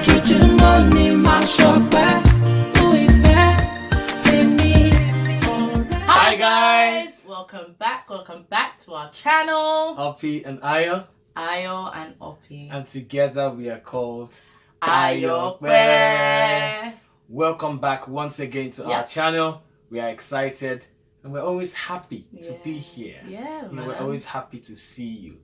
ojoojúmọ́ ni màá ṣọpẹ́ fún ìfẹ́ tèmi. Hi guys! Welcome back to our channel. Ayope and Ayo. Ayo and Ope. And together we are called Ayopeclan. Welcome back once again to our channel. We are excited and we're always happy to be here. Yeah, man. We're always happy to see you.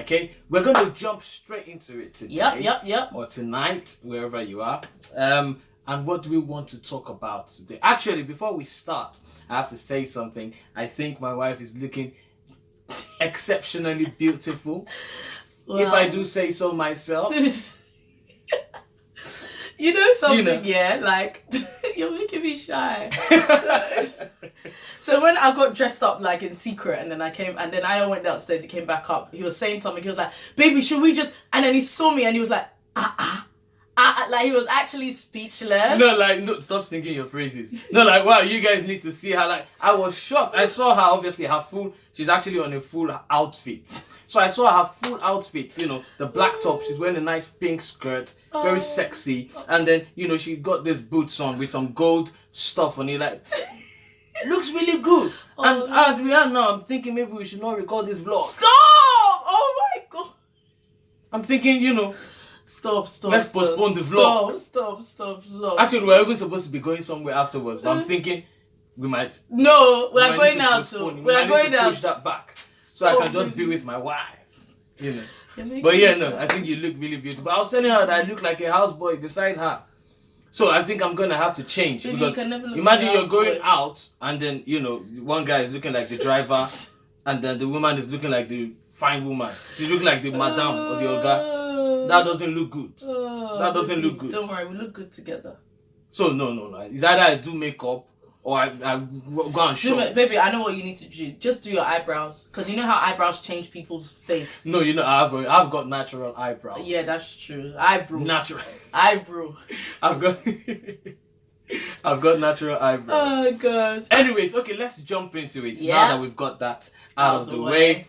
Okay, we're going to jump straight into it today. Yep. Or tonight, wherever you are. And what do we want to talk about today? Actually, before we start, I have to say something. I think my wife is looking exceptionally beautiful. Well, if I do say so myself. You know something, yeah? Like, you're making me shy. So when I got dressed up, like, in secret, and then I went downstairs, he came back up, he was saying something, he was like, baby, should we just... And then he saw me, and he was like, like, he was actually speechless. No, stop thinking your phrases. No, like, wow, you guys need to see her. Like, I was shocked. I saw her, obviously, she's actually on a full outfit. So I saw her full outfit, you know, the black top. She's wearing a nice pink skirt, very sexy. And then, you know, she got this boots on with some gold stuff on it. Like, looks really good. And as we are now, I'm thinking maybe we should not record this vlog. Stop! Oh my God. I'm thinking, you know, Stop. Let's postpone the vlog. Stop. Actually, we're even supposed to be going somewhere afterwards. But I'm thinking we might... No, we're going out too. We're going out. Push that back. So I can just be with my wife, you know. But yeah, no, I think you look really beautiful. I was telling her that I look like a houseboy beside her. So I think I'm gonna have to change. Baby, because you can never look imagine like a you're going houseboy. out and then, you know, one guy is looking like the driver and then the woman is looking like the fine woman. She look like the madam or the oga. That doesn't look good. That doesn't look good. Don't worry, we look good together. So no. It's either I do makeup or I go and shop. Baby, I know what you need to do. Just do your eyebrows. Because you know how eyebrows change people's face. No, you know, I've got natural eyebrows. Yeah, that's true. Eyebrow. Natural. Eyebrow. I've got natural eyebrows. Oh, God. Anyways, okay, let's jump into it. Yeah. Now that we've got that out of the way.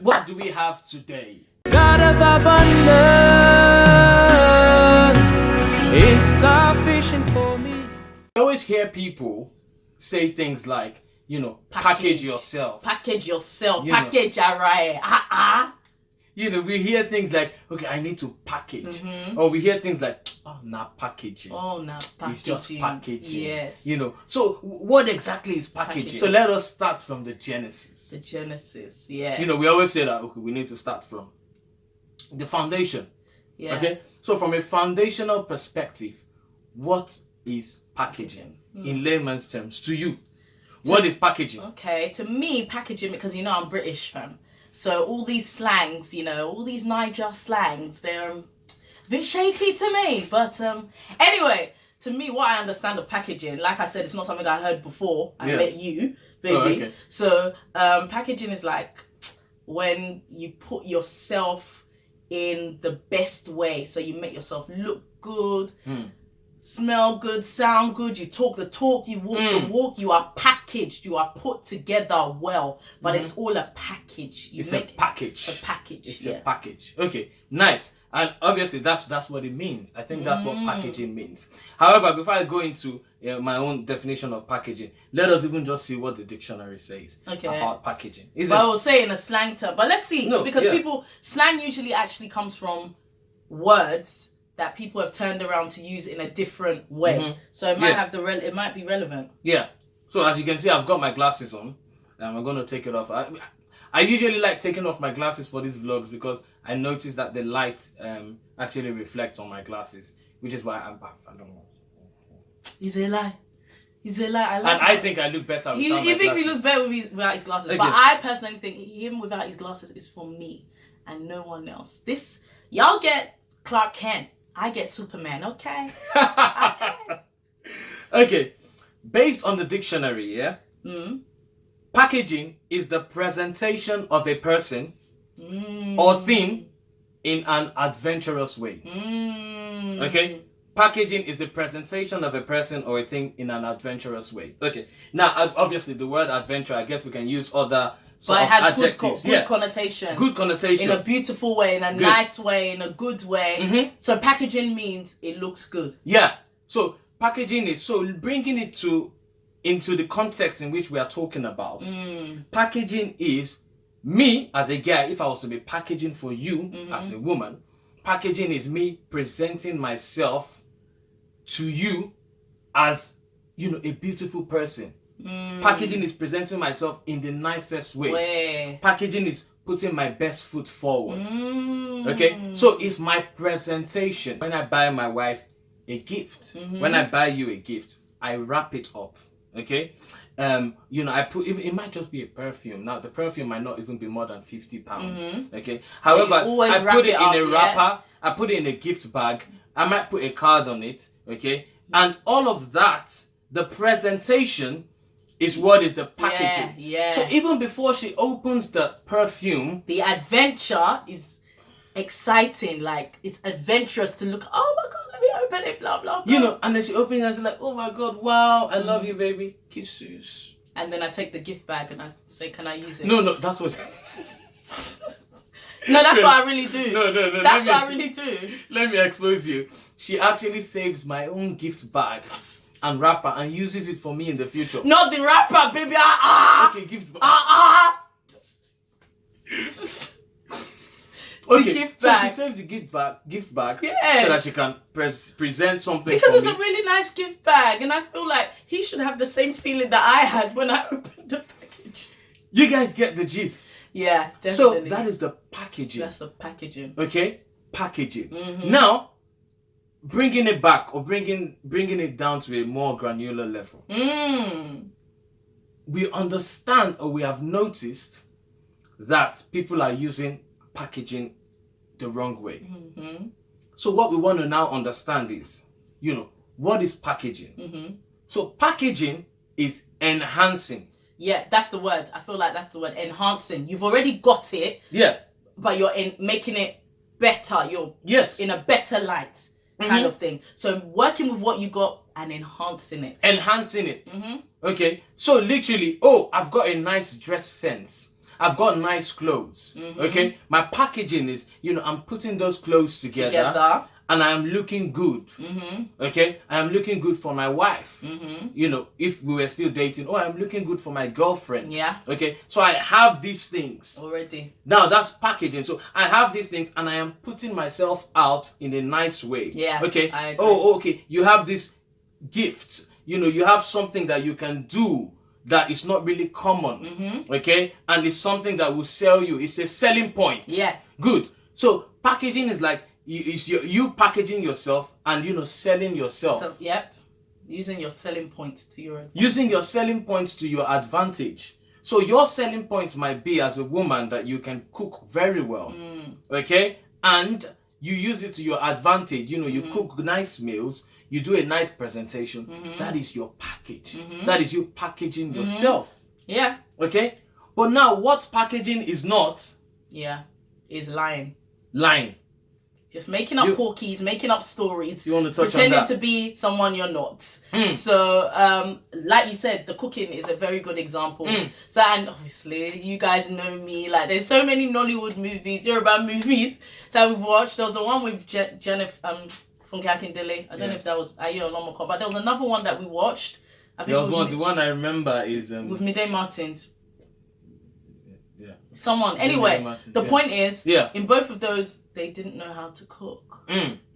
What do we have today? God of abundance is sufficient for me. I always hear people say things like, you know, package yourself. Package yourself. You know. Package array. You know, we hear things like, okay, I need to package. Or we hear things like, oh, nah, packaging. Oh, nah, packaging. It's just packaging. Yes. You know, so what exactly is packaging? So let us start from the genesis. The genesis, yes. You know, we always say that, okay, we need to start from the foundation. Yeah. Okay? So from a foundational perspective, what is packaging in layman's terms to you? What is packaging? Okay, to me, packaging, because you know I'm British, fam. So all these slangs, you know, all these Niger slangs, they're a bit shaky to me. But anyway, to me, what I understand of packaging, like I said, it's not something I heard before I met you, baby. Oh, okay. So packaging is like when you put yourself in the best way. So you make yourself look good, smell good, sound good, you talk the talk, you walk the walk, you are packaged, you are put together well, but it's all a package. It's a package. A package. It's a package. Okay, nice. And obviously that's what it means. I think that's what packaging means. However, before I go into my own definition of packaging, let us even just see what the dictionary says about packaging. Well, I will say in a slang term, but let's see, because slang usually actually comes from words that people have turned around to use in a different way. So it might have it might be relevant. Yeah. So as you can see, I've got my glasses on. I'm going to take it off. I usually like taking off my glasses for these vlogs because I notice that the light actually reflects on my glasses, which is why I don't know. He's a lie. I like and I think I look better without my He thinks glasses. he looks better without his glasses. Okay. But I personally think him without his glasses is for me and no one else. Y'all get Clark Kent. I get Superman, okay? Okay. Based on the dictionary, packaging is the presentation of a person or thing in an adventurous way. Okay? Packaging is the presentation of a person or a thing in an adventurous way. Okay. Now, obviously, the word adventure, I guess we can use other sort But it of has adjectives. good connotation. Good connotation. In a beautiful way, in a nice way, in a good way. Mm-hmm. So packaging means it looks good. Yeah. So packaging is bringing it into the context in which we are talking about. Packaging is me as a guy. If I was to be packaging for you as a woman, packaging is me presenting myself to you as a beautiful person. Packaging is presenting myself in the nicest way. Packaging is putting my best foot forward. Okay, so it's my presentation. When I buy my wife a gift, when I buy you a gift, I wrap it up. Okay, I put it might just be a perfume. Now the perfume might not even be more than £50. Okay, however, I put it in a wrapper. I put it in a gift bag. I might put a card on it. Okay, and all of that, the presentation is what is the packaging. Yeah. So even before she opens the perfume, the adventure is exciting. Like, it's adventurous to look. Oh my God, let me open it. Blah blah blah. And then she opens it and she's like, "Oh my God, wow, I love you, baby. Kisses." And then I take the gift bag and I say, "Can I use it?" No, that's what. No, that's what I really do. No. That's what I really do. Let me expose you. She actually saves my own gift bag and wrapper and uses it for me in the future. Not the wrapper, baby. Okay, gift bag. The gift bag. So she saves the gift bag, Yeah. so that she can present something Because for it's me. a really nice gift bag, and I feel like he should have the same feeling that I had when I opened the package. You guys get the gist. Yeah, definitely. So that is the packaging. That's the packaging. Okay, packaging. Now, bringing it back or bringing it down to a more granular level. We understand, or we have noticed, that people are using packaging the wrong way. So what we want to now understand is, what is packaging? So packaging is enhancing. Yeah, that's the word. I feel like that's the word. Enhancing. You've already got it. Yeah. But you're making it better. You're in a better light, kind of thing. So working with what you got and enhancing it. Enhancing it. Okay. So literally, I've got a nice dress sense. I've got nice clothes. Okay. My packaging is, I'm putting those clothes together. And I'm looking good. Okay, I'm looking good for my wife. If we were still dating, I'm looking good for my girlfriend. Yeah. Okay, so I have these things Already. now. That's packaging. So I have these things, and I am putting myself out in a nice way. Yeah. Okay. I agree. Okay. You have this gift. You have something that you can do that is not really common. Okay, and it's something that will sell you. It's a selling point. Yeah. Good. So packaging is like, you packaging yourself and selling yourself. So, yep. Using your selling points to your advantage. Using your selling points to your advantage. So your selling point might be, as a woman, that you can cook very well. Okay? And you use it to your advantage. You cook nice meals, you do a nice presentation. That is your package. That is you packaging yourself. Yeah. Okay? But now, what packaging is not? Yeah. Is lying. Lying. Just making up porkies, making up stories, You want to touch pretending on that? to be someone you're not. So, like you said, the cooking is a very good example. So, and obviously, you guys know me. Like, there's so many Nollywood movies, Yoruba movies that we've watched. There was the one with Jennifer Funke Akindele. I don't know if that was Ayo Olomoko, but there was another one that we watched. I think There was one. The one I remember is with Mide Martins. Yeah. Someone. Anyway, Martins, the point is, Yeah. in both of those, they didn't know how to cook.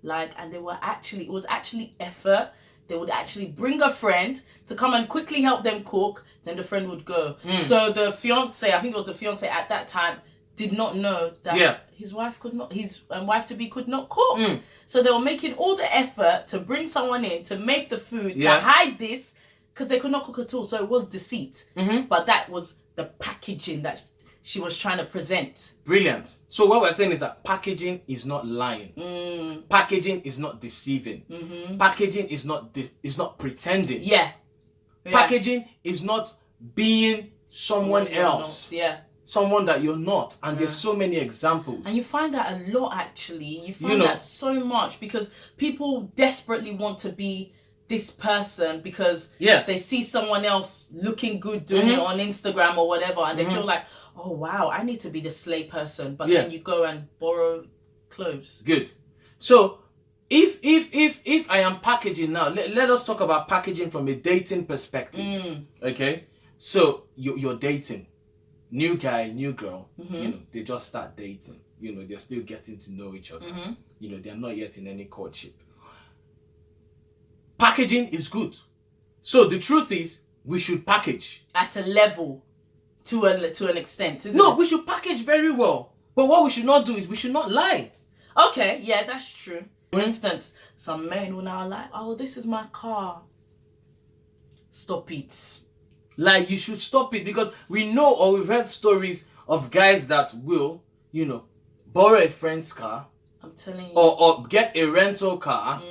Like, and it was actually effort. They would actually bring a friend to come and quickly help them cook. Then the friend would go. So the fiance, I think it was the fiance at that time, did not know that his wife to-be could not cook. So they were making all the effort to bring someone in to make the food, to hide this, because they could not cook at all. So it was deceit. But that was the packaging that she was trying to present. Brilliant. So what we're saying is that packaging is not lying. Packaging is not deceiving. Packaging is not pretending. Yeah. Packaging is not being someone else. Yeah. Someone that you're not. And there's so many examples. And you find that a lot, actually. You find that so much, because people desperately want to be this person because they see someone else looking good doing it on Instagram or whatever, and they feel like, oh wow, I need to be the slay person, but Yeah. then you go and borrow clothes. Good. So if I am packaging now, let us talk about packaging from a dating perspective. Okay? So you're dating. New guy, new girl, you know, they just start dating. You know, they're still getting to know each other. You know, they're not yet in any courtship. Packaging is good. So the truth is, we should package. At a level, to an extent, isn't No, it? we should package very well. But what we should not do is we should not lie. Okay, yeah, that's true. For instance, some men will now like, oh, this is my car. Stop it. Like, you should stop it, because we know, or we've heard stories of guys that will, you know, borrow a friend's car, I'm telling you. or get a rental car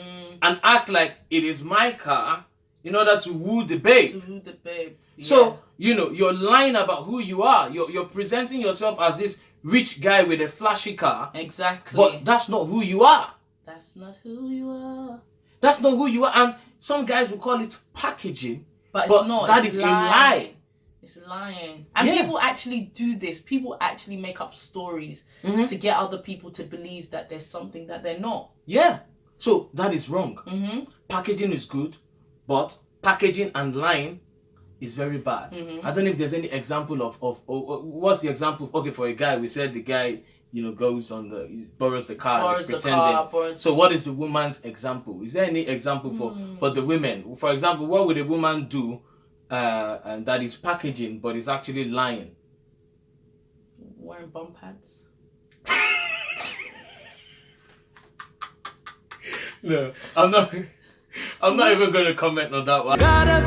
and act like it is my car in order to woo the babe. To woo the babe. So, you know, you're lying about who you are. You're presenting yourself as this rich guy with a flashy car. Exactly. But that's not who you are. That's not who you are. That's not who you are. And some guys will call it packaging. But it's not. That it's is lying. a lie. It's lying. And Yeah. people actually do this. People actually make up stories to get other people to believe that there's something that they're not. Yeah. So that is wrong. Packaging is good, but packaging and lying is very bad. I don't know if there's any example of what's the example of, okay, for a guy, we said the guy, you know, goes on borrows the car, Borrows is the pretending. car, So what is the woman's example? Is there any example for the women? For example, what would a woman do and that is packaging but is actually lying? Wearing bum pads. No, I'm not even going to comment on that one. God of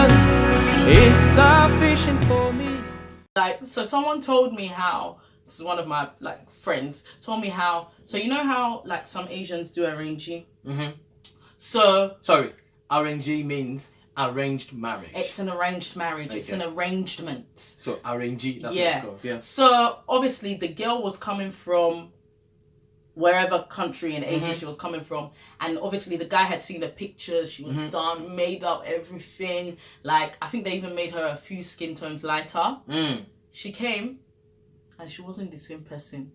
abundance is sufficient for me. Like, so someone told me how, this is one of my like friends, told me how, so you know how like some Asians do arranging? So Sorry, RNG means arranged marriage. it's an arranged marriage. It's Okay. an arrangement. So RNG, that's what Yeah. it's called. Yeah. So obviously the girl was coming from wherever country in Asia she was coming from, and obviously the guy had seen the pictures. She was done, made up, everything. Like, I think they even made her a few skin tones lighter. She came and she wasn't the same person.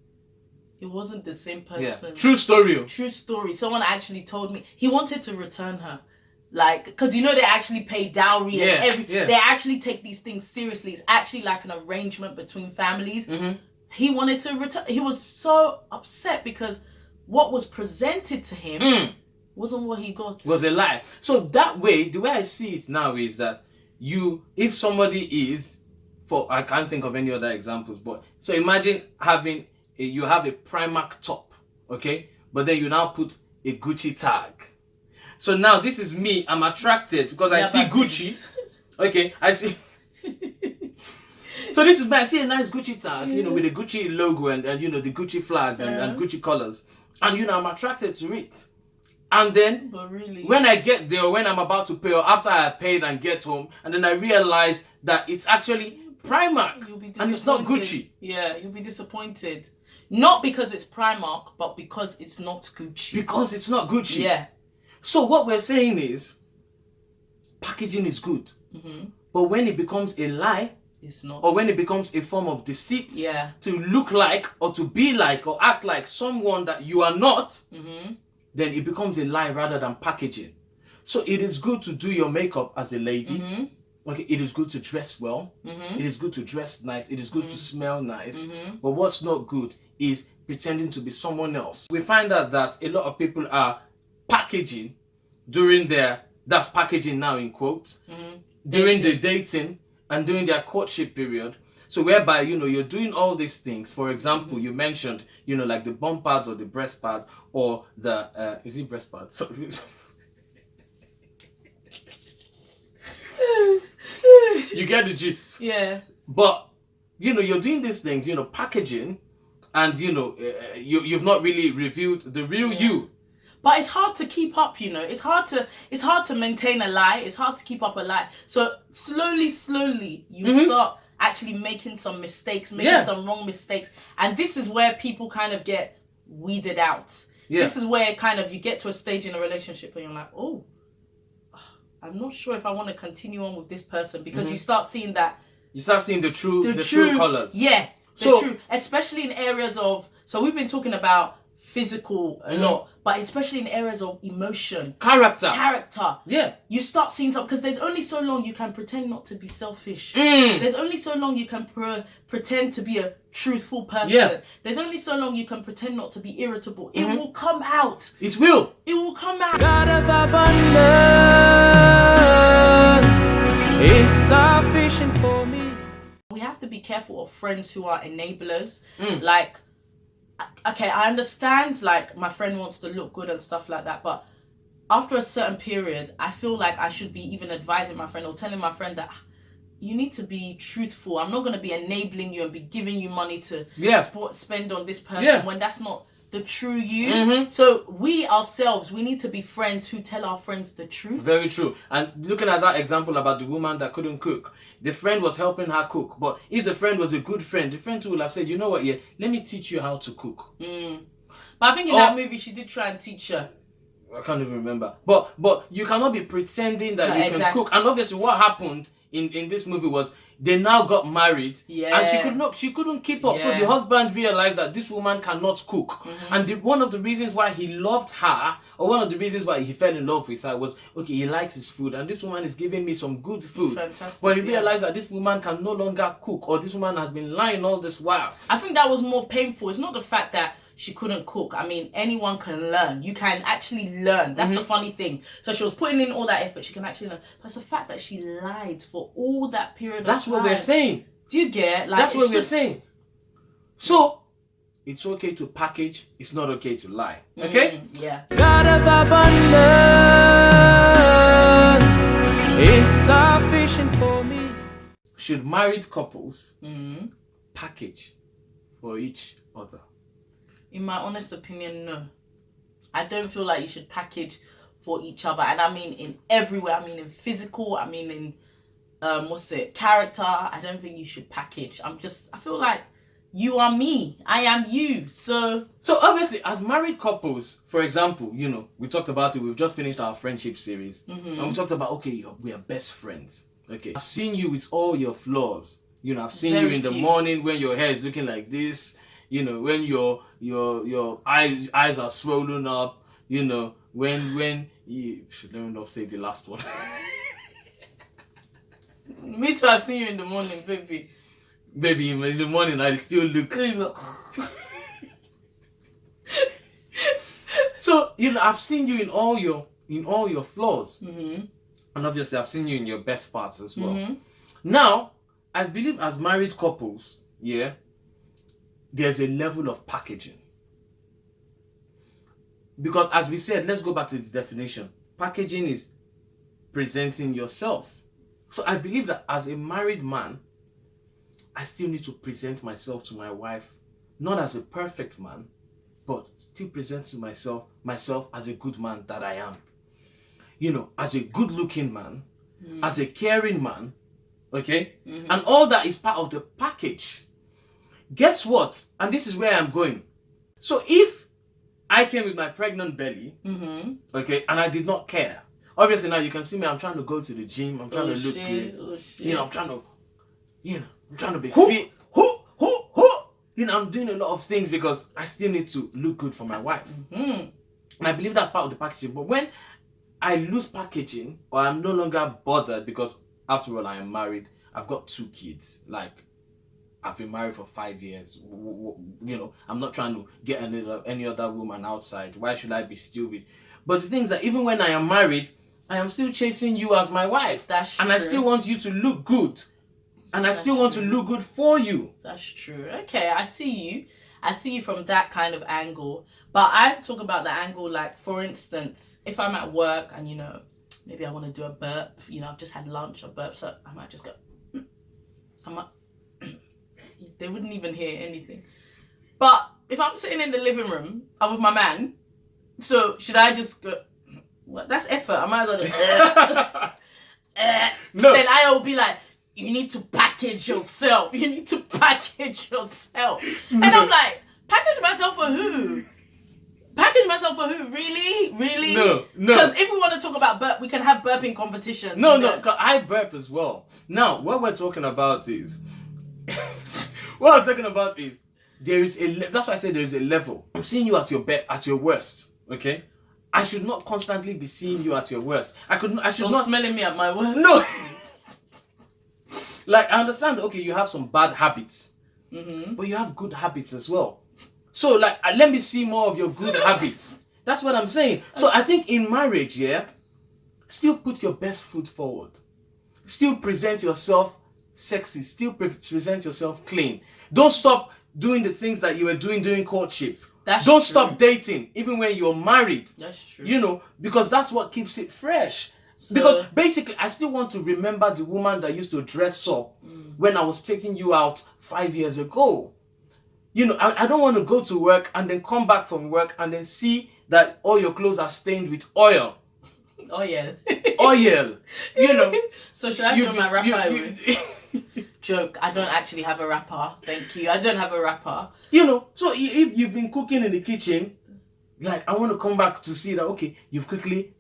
It wasn't the same person. True story. True story. Someone actually told me he wanted to return her. Like, because you know they actually pay dowry and everything. They actually take these things seriously. It's actually like an arrangement between families. He wanted to return. He was so upset because what was presented to him wasn't what he got. Was a lie. So that way, the way I see it now is that if somebody is, I can't think of any other examples, but so imagine you have a Primark top, okay? But then you now put a Gucci tag. So now this is me, I'm attracted because I see Gucci. Okay, I see. So this is me, I see a nice Gucci tag, you know, with a Gucci logo and you know, the Gucci flags and Gucci colors. And you know, I'm attracted to it. And then, But really, when I get there, when I'm about to pay, or after I paid and get home, and then I realize that it's actually Primark, you'll be and it's not Gucci. Yeah, you'll be disappointed. Not because it's Primark, but because it's not Gucci. Because it's not Gucci. Yeah. So what we're saying is, packaging is good. But when it becomes a lie, It's not. or when it becomes a form of deceit, Yeah. to look like, or to be like, or act like someone that you are not, then it becomes a lie rather than packaging. So it is good to do your makeup as a lady. Okay, it is good to dress well. It is good to dress nice. It is good to smell nice. But what's not good is pretending to be someone else. We find out that a lot of people are packaging during that's packaging now in quotes, during the dating and during their courtship period. So whereby, you know, you're doing all these things. For example, you mentioned, you know, like the bum pads or the breast pad or the, is it breast pad? Sorry. You get the gist. Yeah. But, you know, you're doing these things, you know, packaging, and, you know, you've not really revealed the real you. But it's hard to keep up, you know. It's hard to maintain a lie. It's hard to keep up a lie. So slowly, you start actually making some mistakes, making some wrong mistakes. And this is where people kind of get weeded out. Yeah. This is where kind of you get to a stage in a relationship and you're like, oh, I'm not sure if I want to continue on with this person, because you start seeing that You start seeing the true colors. Yeah, true, especially in areas of. So we've been talking about physical a lot, but especially in areas of emotion, character. Yeah, you start seeing something because there's only so long you can pretend not to be selfish. There's only so long you can pretend to be a truthful person. Yeah. There's only so long you can pretend not to be irritable. It will come out. It will. It will come out. God of abundance is sufficient for me. We have to be careful of friends who are enablers. Like, okay, I understand, like, my friend wants to look good and stuff like that, but after a certain period, I feel like I should be even advising my friend or telling my friend that you need to be truthful. I'm not going to be enabling you and be giving you money to spend on this person when that's not the true you. So we ourselves, we need to be friends who tell our friends the truth. Very true. And looking at that example about the woman that couldn't cook, the friend was helping her cook. But if the friend was a good friend, the friend would have said, you know what, let me teach you how to cook. But I think in that movie, she did try and teach her. I can't even remember. But you cannot be pretending that you can cook. And obviously what happened in this movie was they now got married, and she couldn't keep up. So the husband realized that this woman cannot cook, and one of the reasons why he loved her, or one of the reasons why he fell in love with her, was he likes his food, and this woman is giving me some good food. Fantastic. But he realized that this woman can no longer cook, or this woman has been lying all this while. I think that was more painful. It's not the fact that she couldn't cook. I mean, anyone can learn. You can actually learn. That's the funny thing. So she was putting in all that effort. She can actually learn. But it's the fact that she lied for all that period of time. That's what we're saying. Do you get? Like, that's what we're saying. So, it's okay to package. It's not okay to lie. Okay? Yeah. God of abundance is sufficient for me. Should married couples package for each other? In my honest opinion, no. I don't feel like you should package for each other. And I mean in every way. I mean in physical. I mean in, character. I don't think you should package. I feel like you are me. I am you. So obviously, as married couples, for example, we talked about it. We've just finished our friendship series. And we talked about, we are best friends. Okay. I've seen you with all your flaws. I've seen you in the morning when your hair is looking like this. When your eyes are swollen up, when you should not say the last one. Me too, I've seen you in the morning, baby. Baby, in the morning I still look. So, I've seen you in all your flaws. And obviously I've seen you in your best parts as well. Now, I believe as married couples, there's a level of packaging. Because as we said, let's go back to the definition. Packaging is presenting yourself. So I believe that as a married man, I still need to present myself to my wife, not as a perfect man, but still present to myself as a good man that I am. As a good looking man, as a caring man, okay? And all that is part of the package. Guess what? And this is where I'm going. So if I came with my pregnant belly, okay, and I did not care. Obviously now you can see me, I'm trying to go to the gym, I'm trying to look good. I'm trying to be fit. I'm doing a lot of things because I still need to look good for my wife. And I believe that's part of the packaging. But when I lose packaging, or I'm no longer bothered because after all I am married, I've got 2 kids, like I've been married for 5 years. I'm not trying to get any other woman outside. Why should I be stupid? But the thing is that even when I am married, I am still chasing you as my wife. That's true. And I still want you to look good. And I still want to look good for you. That's true. Okay, I see you. I see you from that kind of angle. But I talk about the angle, like, for instance, if I'm at work and, maybe I want to do a burp. I've just had lunch, a burp, so I might just go, they wouldn't even hear anything. But if I'm sitting in the living room, I'm with my man, so should I just go, well, that's effort. I might as well No. Then I'll be like, you need to package yourself. You need to package yourself. And I'm like, package myself for who? Package myself for who? Really? Really? No. Because if we want to talk about burp, we can have burping competitions. No, 'cause I burp as well. Now, what we're talking about is, there is that's why I say there is a level. I'm seeing you at your worst, okay? I should not constantly be seeing you at your worst. I should not smelling me at my worst. No. Like, I understand that, okay, you have some bad habits, but you have good habits as well. So, like, let me see more of your good habits. That's what I'm saying. So, I think in marriage, still put your best foot forward. Still present yourself sexy. Still present yourself clean. Don't stop doing the things that you were doing during courtship. Don't stop dating, even when you're married. That's true. You know, because that's what keeps it fresh. Because basically, I still want to remember the woman that used to dress up when I was taking you out 5 years ago. You know, I don't want to go to work and then come back from work and then see that all your clothes are stained with oil. Oil. Oil. You know. So should I do my rapper? Joke. I don't actually have a rapper. Thank you. I don't have a rapper. You know, so if you've been cooking in the kitchen, like, I want to come back to see that, okay, you've quickly,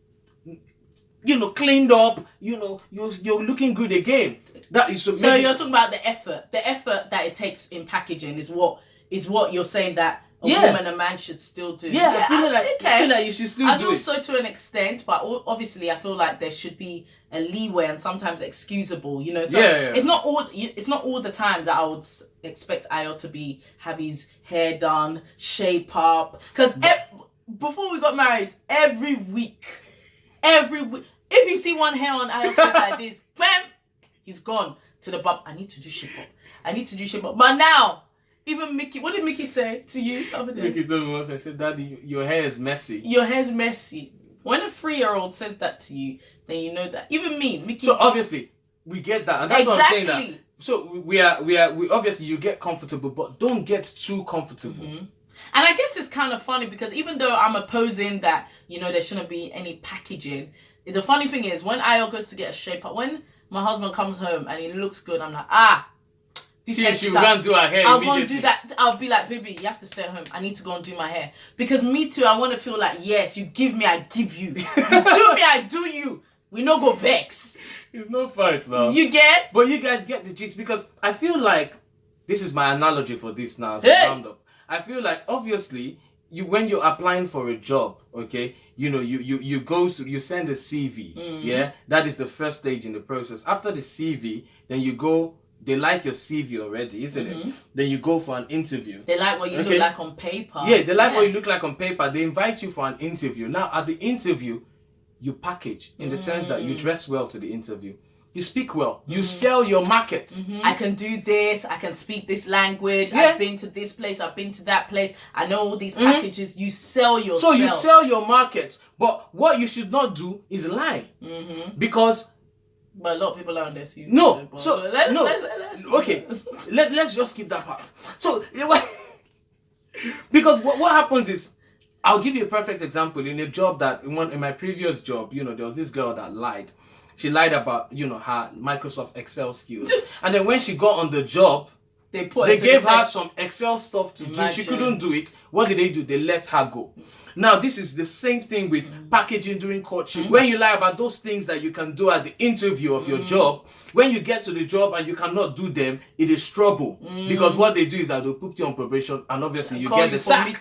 you know, cleaned up, you know, you're looking good again. That is so you're talking about the effort. The effort that it takes in packaging is what you're saying that a woman and a man should still do. Yeah, I feel like you should still do it. I feel so to an extent, but obviously I feel like there should be a leeway and sometimes excusable, you know. So it's not all the time that I would expect Ayo to have his hair done, shape up. Because before we got married, every week, if you see one hair on Ayo's face like this, bam, he's gone to the barber. I need to do shape up. But now, even Mickey, what did Mickey say to you the other day? Mickey told me once, I said, Daddy, your hair is messy. Your hair's messy. When a 3-year-old says that to you, then you know that. Even me, Mickey. So obviously, we get that. And that's what I'm saying. That. So we obviously, you get comfortable, but don't get too comfortable. And I guess it's kind of funny because even though I'm opposing that, you know, there shouldn't be any packaging, the funny thing is when Ayo goes to get a shape up, when my husband comes home and he looks good, I'm like, she will go and do her hair I'll go and do that. I'll be like, baby, you have to stay at home. I need to go and do my hair. Because me too, I want to feel like, yes, you give me, I give you. You do me, I do you. We no go vex. It's no fight now. You get? But you guys get the gist because I feel like, this is my analogy for this now, so round up. I feel like, obviously, when you're applying for a job, okay, you know, you send a CV, yeah? That is the first stage in the process. After the CV, then you go, they like your CV already, isn't it? Then you go for an interview. They like what you look like on paper. Yeah, they like what you look like on paper. They invite you for an interview. Now, at the interview, you package in the sense that you dress well to the interview. You speak well. You sell your market. I can do this. I can speak this language. Yeah. I've been to this place. I've been to that place. I know all these packages. You sell yourself. So you sell your market. But what you should not do is lie. Because... But a lot of people are on this. No. Let's let's just skip that part. So... because what happens is... I'll give you a perfect example. In a job in my previous job, you know, there was this girl that lied. She lied about, you know, her Microsoft Excel skills. And then when she got on the job, they gave her some Excel stuff to do. She couldn't do it. What did they do? They let her go. Now, this is the same thing with packaging during courtship. When you lie about those things that you can do at the interview of your job, when you get to the job and you cannot do them, it is trouble. Because what they do is that they'll put you on probation and obviously you get the sack.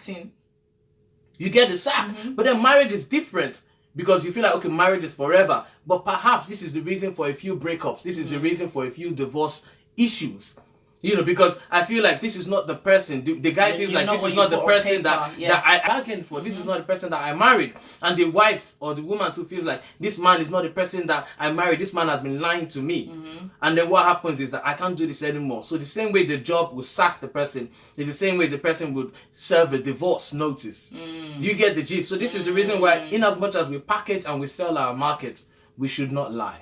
You get the sack. But then marriage is different. Because you feel like, okay, marriage is forever. But perhaps this is the reason for a few breakups. This is the reason for a few divorce issues. You know, because I feel like this is not the person. The guy feels like this is not the person that I bargained for. This is not the person that I married. And the wife or the woman too feels like this man is not the person that I married. This man has been lying to me. And then what happens is that I can't do this anymore. So the same way the job will sack the person is the same way the person would serve a divorce notice. You get the gist. So this is the reason why, in as much as we package and we sell our market, we should not lie.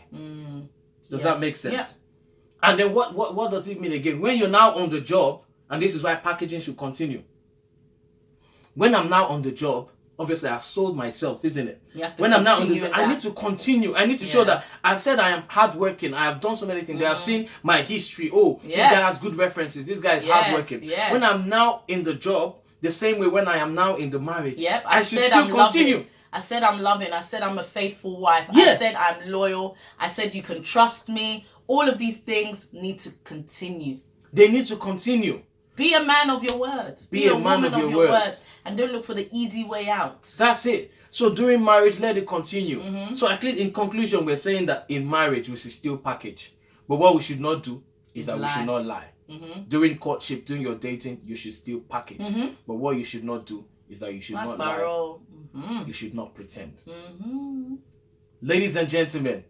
Does that make sense? Yeah. And then what does it mean again? When you're now on the job, and this is why packaging should continue. When I'm now on the job, obviously I've sold myself, isn't it? When I'm now on the job, I need to continue. I need to show that I've said I am hardworking. I have done so many things. They have seen my history. Oh, this guy has good references. This guy is hardworking. When I'm now in the job, the same way when I am now in the marriage, I should still continue. I said I'm loving. I said I'm a faithful wife. Yeah. I said I'm loyal. I said you can trust me. All of these things need to continue. They need to continue. Be a man of your word. Be a man woman of your word. And don't look for the easy way out. That's it. So during marriage, let it continue. So at least in conclusion, we're saying that in marriage, we should still package. But what we should not do is that we should not lie. During courtship, during your dating, you should still package. But what you should not do is that you should not lie. You should not pretend. Ladies and gentlemen,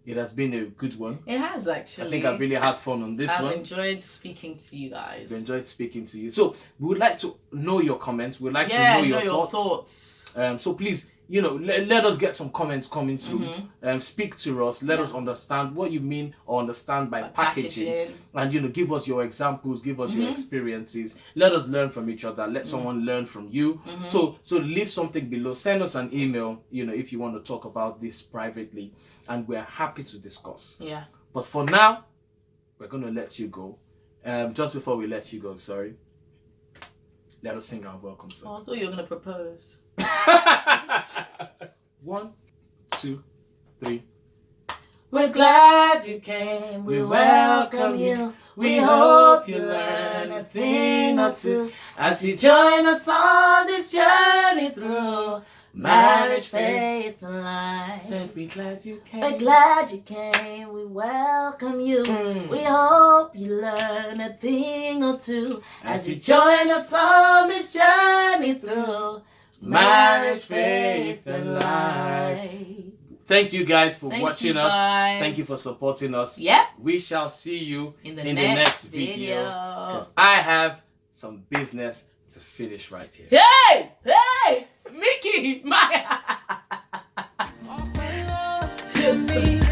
it has been a good one. It has, actually. I think I've really had fun on this one. I've enjoyed speaking to you guys. I've enjoyed speaking to you. So we would like to know your comments. We'd like to know your thoughts. So please, let us get some comments coming through. Speak to us. Let us understand what you mean or understand by packaging. And, give us your examples. Give us your experiences. Let us learn from each other. Let someone learn from you. So leave something below. Send us an email, if you want to talk about this privately. And we're happy to discuss. Yeah. But for now, we're going to let you go. Just before we let you go, let us sing our welcome song. Oh, I thought you were going to propose. 1, 2, 3. We're glad you came. We welcome you. We hope you learn a thing or two as you join us on this journey through marriage, faith, and life. Said we're glad you came. We're glad you came. We welcome you. We hope you learn a thing or two as you join us on this journey through marriage, faith, and life. Thank you guys for watching us. Guys. Thank you for supporting us. Yeah. We shall see you in the next video. Because I have some business to finish right here. Hey! Mickey! My... To me.